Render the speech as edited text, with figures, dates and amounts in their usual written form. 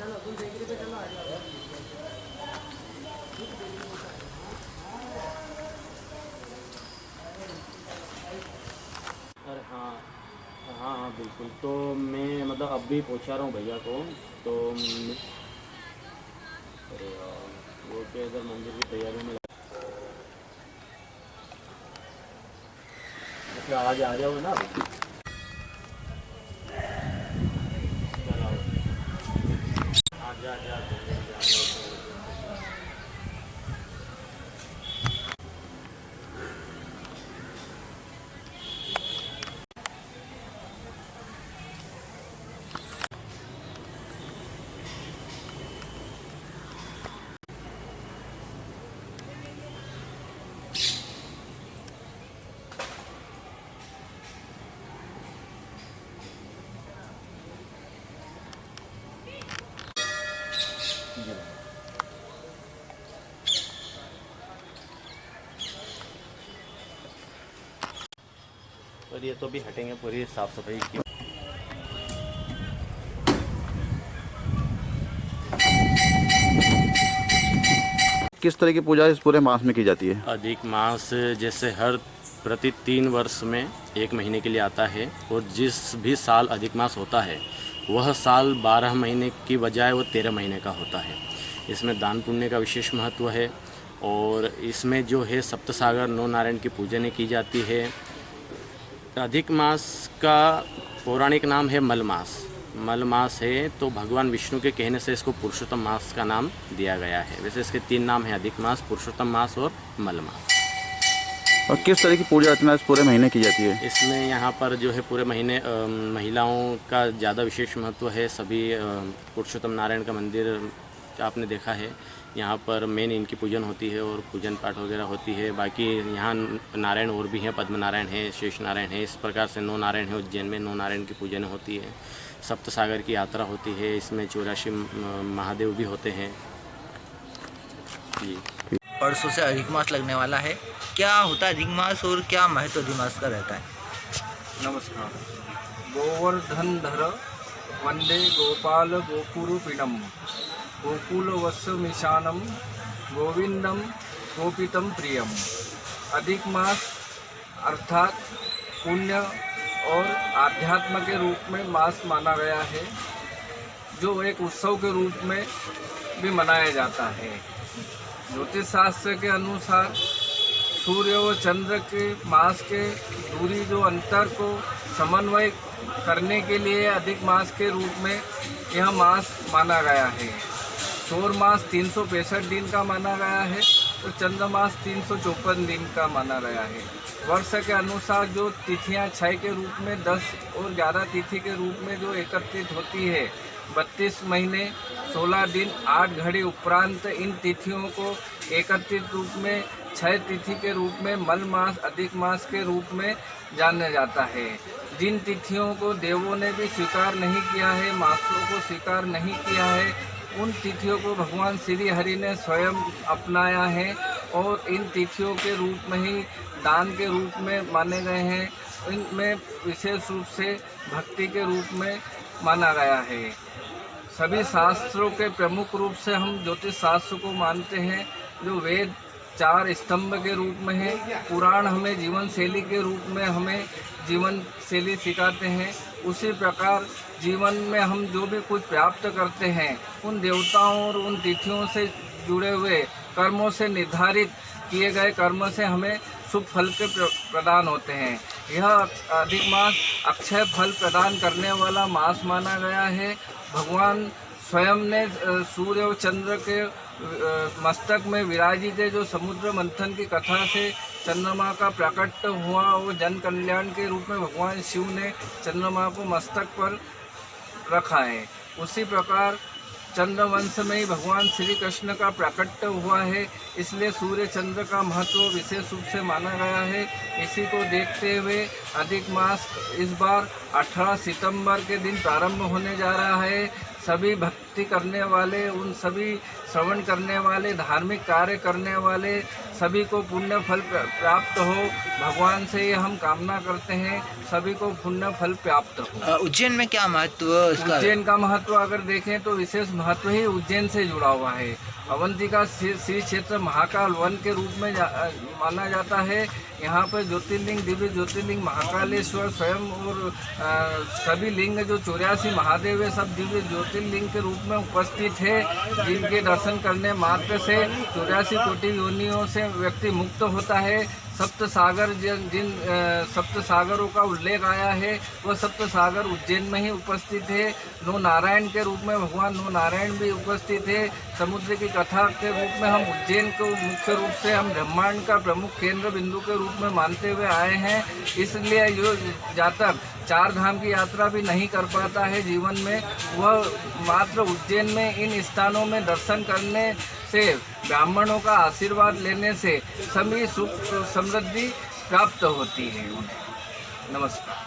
अरे हाँ हाँ हाँ बिल्कुल। तो मैं मतलब अब भी पहुँचा रहा हूँ भैया को। तो अरे यार, वो क्या इधर मंदिर की तैयारी में अच्छा आज आ जाओगे ना अभी? चलो आ जा जा और ये तो भी हटेंगे पूरी साफ़ सफाई की। किस तरह की पूजा इस पूरे मास में की जाती है? अधिक मास जैसे हर प्रति 3 वर्ष में 1 महीने के लिए आता है, और जिस भी साल अधिक मास होता है वह साल 12 महीने की बजाय वो 13 महीने का होता है। इसमें दान पुण्य का विशेष महत्व है, और इसमें जो है सप्तसागर नौ नारायण की पूजन की जाती है। अधिक मास का पौराणिक नाम है मल मास। मल मास है तो भगवान विष्णु के कहने से इसको पुरुषोत्तम मास का नाम दिया गया है। वैसे इसके 3 नाम हैं, अधिक मास, पुरुषोत्तम मास और मल मास। और किस तरह की पूजा अर्चना इस पूरे महीने की जाती है? इसमें यहाँ पर जो है पूरे महीने महिलाओं का ज़्यादा विशेष महत्व है। सभी पुरुषोत्तम नारायण का मंदिर आपने देखा है, यहाँ पर मेन इनकी पूजन होती है और पूजन पाठ वगैरह होती है। बाकी यहाँ नारायण और भी हैं, पद्म नारायण है, शेष नारायण है, इस प्रकार से 9 नारायण है। उज्जैन में 9 नारायण की पूजन होती है। सप्तसागर की यात्रा होती है, इसमें 84 महादेव भी होते हैं जी। परसों से अधिक मास लगने वाला है। क्या होता है अधिक मास और क्या महत्व अधिक मास का रहता है? नमस्कार। गोवर्धन धर वंदे गोपाल गोकुरुपिणम गोकुलवत्समिशानम गोविंदम गोपितम प्रियम। अधिक मास अर्थात पुण्य और आध्यात्म के रूप में मास माना गया है, जो एक उत्सव के रूप में भी मनाया जाता है। ज्योतिष शास्त्र के अनुसार सूर्य व चंद्र के मास के दूरी जो अंतर को समन्वय करने के लिए अधिक मास के रूप में यह मास माना गया है। सौर मास 365 दिन का माना गया है और चंद्र मास 354 दिन का माना गया है। वर्ष के अनुसार जो तिथियां 6 के रूप में, 10 और 11 तिथि के रूप में जो एकत्रित होती है, 32 महीने 16 दिन 8 घड़ी उपरांत इन तिथियों को एकत्रित रूप में 6 तिथि के रूप में मल मास अधिक मास के रूप में जाना जाता है। जिन तिथियों को देवों ने भी स्वीकार नहीं किया है, मासों को स्वीकार नहीं किया है, उन तिथियों को भगवान श्री हरि ने स्वयं अपनाया है और इन तिथियों के रूप में ही दान के रूप में माने गए हैं। इनमें विशेष रूप से भक्ति के रूप में माना गया है। सभी शास्त्रों के प्रमुख रूप से हम ज्योतिष शास्त्र को मानते हैं, जो वेद 4 स्तंभ के रूप में है। पुराण हमें जीवन शैली के रूप में हमें जीवन शैली सिखाते हैं। उसी प्रकार जीवन में हम जो भी कुछ प्राप्त करते हैं, उन देवताओं और उन तिथियों से जुड़े हुए कर्मों से निर्धारित किए गए कर्म से हमें शुभ फल के प्रदान होते हैं। यह अधिक मास अक्षय फल प्रदान करने वाला मास माना गया है। भगवान स्वयं ने सूर्य और चंद्र के मस्तक में विराजित है, जो समुद्र मंथन की कथा से चंद्रमा का प्रकट हुआ और जन कल्याण के रूप में भगवान शिव ने चंद्रमा को मस्तक पर रखा है। उसी प्रकार चंद्रवंश में ही भगवान श्री कृष्ण का प्रकट हुआ है, इसलिए सूर्य चंद्र का महत्व विशेष रूप से माना गया है। इसी को देखते हुए अधिक मास इस बार 18 सितंबर के दिन प्रारंभ होने जा रहा है। सभी भक्ति करने वाले, उन सभी श्रवण करने वाले, धार्मिक कार्य करने वाले सभी को पुण्य फल प्राप्त हो, भगवान से ये हम कामना करते हैं, सभी को पुण्य फल प्राप्त हो। उज्जैन में क्या महत्व इसका? उज्जैन का महत्व अगर देखें तो विशेष महत्व ही उज्जैन से जुड़ा हुआ है। अवंतिका श्री क्षेत्र महाकाल वन के रूप में माना जाता है। यहाँ पर ज्योतिर्लिंग, दिव्य ज्योतिर्लिंग महाकालेश्वर स्वयं और सभी लिंग जो 84 महादेव है, सब दिव्य ज्योतिर्लिंग के रूप में उपस्थित है, जिनके दर्शन करने मात्र से 84 कोटि योनियों से व्यक्ति मुक्त होता है। सप्त सागर जिन सप्त सागरों का उल्लेख आया है, वह सप्त सागर उज्जैन में ही उपस्थित है। नौ नारायण के रूप में भगवान नौ नारायण भी उपस्थित है। समुद्र की कथा के रूप में हम उज्जैन को मुख्य रूप से हम ब्रह्मांड का प्रमुख केंद्र बिंदु के रूप में मानते हुए आए हैं। इसलिए जो जातक 4 धाम की यात्रा भी नहीं कर पाता है जीवन में, वह मात्र उज्जैन में इन स्थानों में दर्शन करने से, ब्राह्मणों का आशीर्वाद लेने से सभी सुख समृद्धि प्राप्त होती है उन्हें। नमस्कार।